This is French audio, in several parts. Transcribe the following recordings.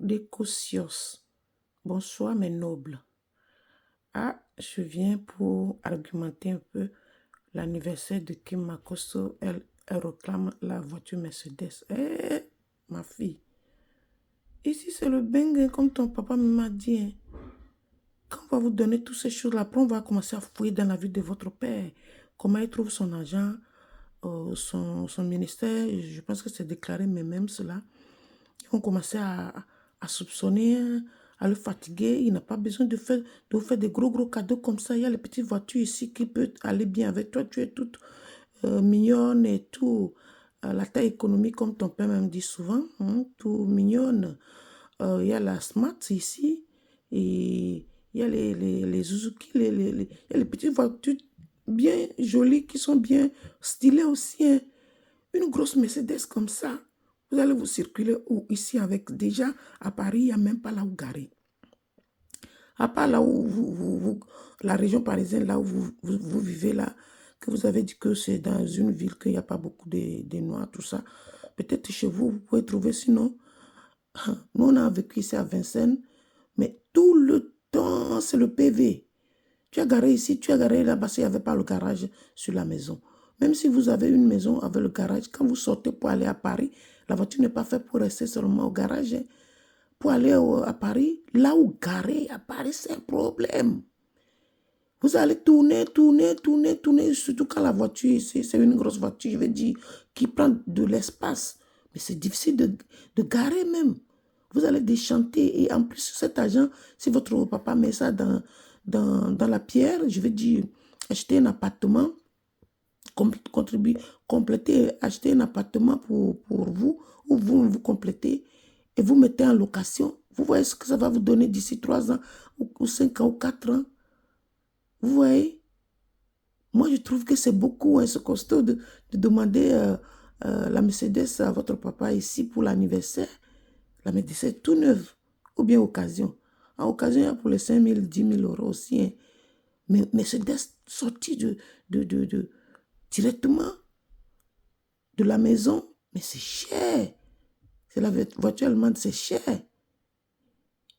des Cocios. Bonsoir mes nobles. Ah, je viens pour argumenter un peu l'anniversaire de Kim Makosso. Elle réclame la voiture Mercedes. Eh, ma fille. Ici, c'est le bang, comme ton papa m'a dit. Hein. Quand on va vous donner toutes ces choses-là, après, on va commencer à fouiller dans la vie de votre père. Comment il trouve son argent, son ministère. Je pense que c'est déclaré, mais même cela. Ils vont commencer à soupçonner, à le fatiguer. Il n'a pas besoin de vous faire des gros cadeaux comme ça. Il y a les petites voitures ici qui peuvent aller bien avec toi. Tu es toute mignonne et tout. La taille économique, comme ton père même dit souvent, hein, tout mignonne. Il y a la Smart ici. Et il y a les Suzuki, il y a les petites voitures bien jolies qui sont bien stylées aussi. Hein. Une grosse Mercedes comme ça. Vous allez vous circuler où? Ici, avec déjà, à Paris, il n'y a même pas là où garer. À part là où la région parisienne, là où vous vivez là, que vous avez dit que c'est dans une ville qu'il n'y a pas beaucoup de Noirs, tout ça. Peut-être chez vous, vous pouvez trouver, sinon, nous on a vécu ici à Vincennes, mais tout le temps, c'est le PV. Tu as garé ici, tu as garé là, parce qu'il n'y avait pas le garage sur la maison. Même si vous avez une maison avec le garage, quand vous sortez pour aller à Paris, la voiture n'est pas faite pour rester seulement au garage. Hein. Pour aller à Paris, là où garer à Paris, c'est un problème. Vous allez tourner, surtout quand la voiture ici, c'est une grosse voiture, je veux dire, qui prend de l'espace. Mais c'est difficile de garer même. Vous allez déchanter. Et en plus, cet argent, si votre papa met ça dans la pierre, je veux dire, acheter un appartement, contribuer, compléter, acheter un appartement pour vous, ou vous complétez, et vous mettez en location. Vous voyez ce que ça va vous donner d'ici 3 ans, ou 5 ans, ou 4 ans. Vous voyez? Moi, je trouve que c'est beaucoup, hein, c'est costaud de demander la Mercedes à votre papa ici pour l'anniversaire. La Mercedes est tout neuve, ou bien occasion. En occasion, il y a pour les 5 000, 10 000 euros aussi. Hein. Mais Mercedes sortie directement de la maison, mais c'est cher. C'est la voiture allemande, c'est cher.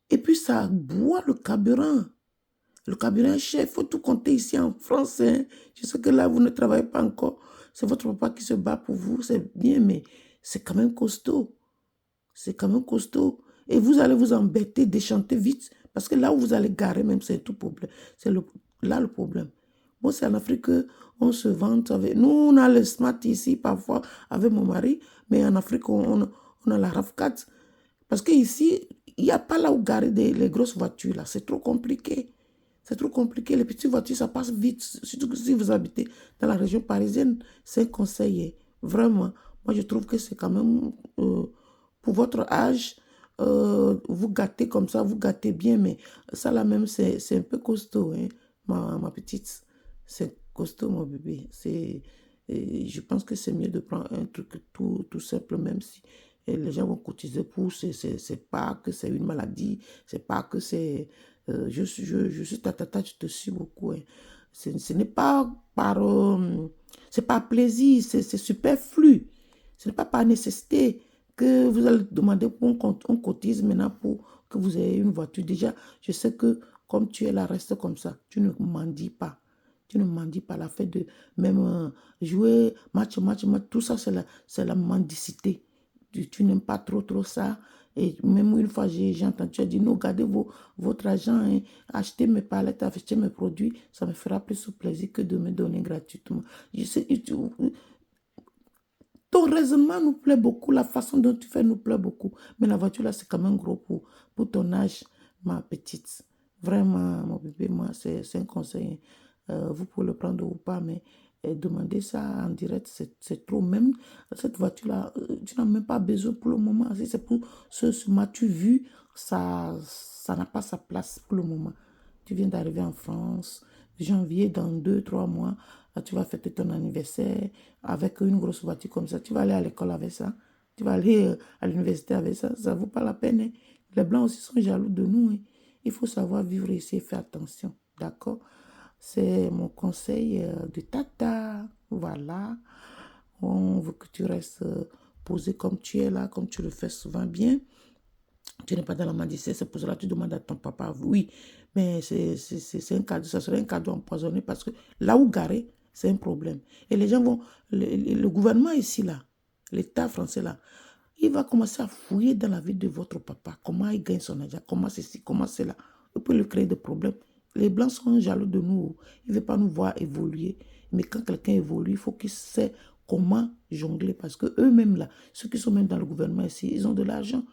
Et puis, ça boit le carburant. Le carburant est cher, il faut tout compter ici en France. Hein. Je sais que là, vous ne travaillez pas encore. C'est votre papa qui se bat pour vous, c'est bien, mais c'est quand même costaud. C'est quand même costaud. Et vous allez vous embêter, déchanter vite, parce que là où vous allez garer, même, c'est tout problème. C'est là le problème. Bon, c'est en Afrique qu'on se vante avec. Nous, on a le smart ici, parfois, avec mon mari, mais en Afrique, on a la RAV4. Parce qu'ici, il n'y a pas là où garer les grosses voitures, là. C'est trop compliqué. C'est trop compliqué. Les petites voitures, ça passe vite. Surtout que si vous habitez dans la région parisienne, c'est un conseil. Vraiment. Moi, je trouve que c'est quand même, pour votre âge, vous gâtez comme ça, vous gâtez bien, mais ça là même, c'est un peu costaud, hein, ma petite. C'est costaud, mon bébé. Je pense que c'est mieux de prendre un truc tout simple, même si les gens vont cotiser pour. C'est pas que c'est une maladie, c'est pas que c'est. Je suis ta tata, je te suis beaucoup. Hein. Ce n'est pas par. C'est pas plaisir, c'est superflu. Ce n'est pas par nécessité que vous allez demander pour on cotise maintenant pour que vous ayez une voiture. Déjà, je sais que comme tu es là, reste comme ça. Tu ne mendies pas. Tu ne mendies pas. La fait de même jouer match, tout ça, c'est la mendicité. Tu n'aimes pas trop ça. Et même une fois, j'ai entendu, tu as dit, non, gardez votre argent, hein, achetez mes palettes, achetez mes produits, ça me fera plus plaisir que de me donner gratuitement. Je sais, ton raisonnement nous plaît beaucoup, la façon dont tu fais nous plaît beaucoup. Mais la voiture, là, c'est quand même gros pour ton âge, ma petite. Vraiment, mon bébé, moi, c'est un conseil. Vous pouvez le prendre ou pas, mais demander ça en direct, c'est trop. Même cette voiture-là, tu n'as même pas besoin pour le moment. Si c'est pour ce m'as-tu vu, ça n'a pas sa place pour le moment. Tu viens d'arriver en France, janvier, dans 2, 3 mois, tu vas fêter ton anniversaire avec une grosse voiture comme ça. Tu vas aller à l'école avec ça. Tu vas aller à l'université avec ça. Ça ne vaut pas la peine. Hein. Les Blancs aussi sont jaloux de nous. Hein. Il faut savoir vivre ici et faire attention. D'accord? C'est mon conseil de tata. Voilà. On veut que tu restes posé comme tu es là, comme tu le fais souvent bien. Tu n'es pas dans la mendicité, c'est pour cela que tu demandes à ton papa. Oui, mais c'est un cadeau, ça serait un cadeau empoisonné parce que là où garer, c'est un problème. Et les gens vont, le gouvernement ici, là, l'État français, là, il va commencer à fouiller dans la vie de votre papa. Comment il gagne son argent, comment c'est ci, comment c'est là. Il peut lui créer des problèmes. Les Blancs sont jaloux de nous. Ils ne veulent pas nous voir évoluer. Mais quand quelqu'un évolue, il faut qu'il sait comment jongler. Parce que eux-mêmes, là, ceux qui sont même dans le gouvernement ici, ils ont de l'argent.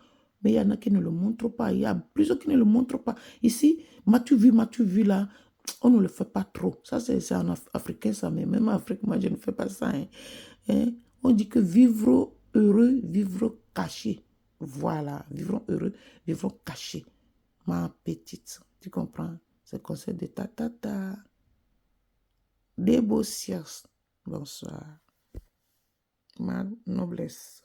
Mais il y en a qui ne le montrent pas. Il y a plusieurs qui ne le montrent pas. Ici, m'as-tu vu là, on ne le fait pas trop. Ça, c'est en africain, ça. Mais même en Afrique, moi, je ne fais pas ça. Hein. Hein? On dit que vivre heureux, vivre caché. Voilà, vivre heureux, vivre caché. Ma petite, tu comprends? C'est le conseil de ta tata. Des beaux siestes. Bonsoir. Ma noblesse.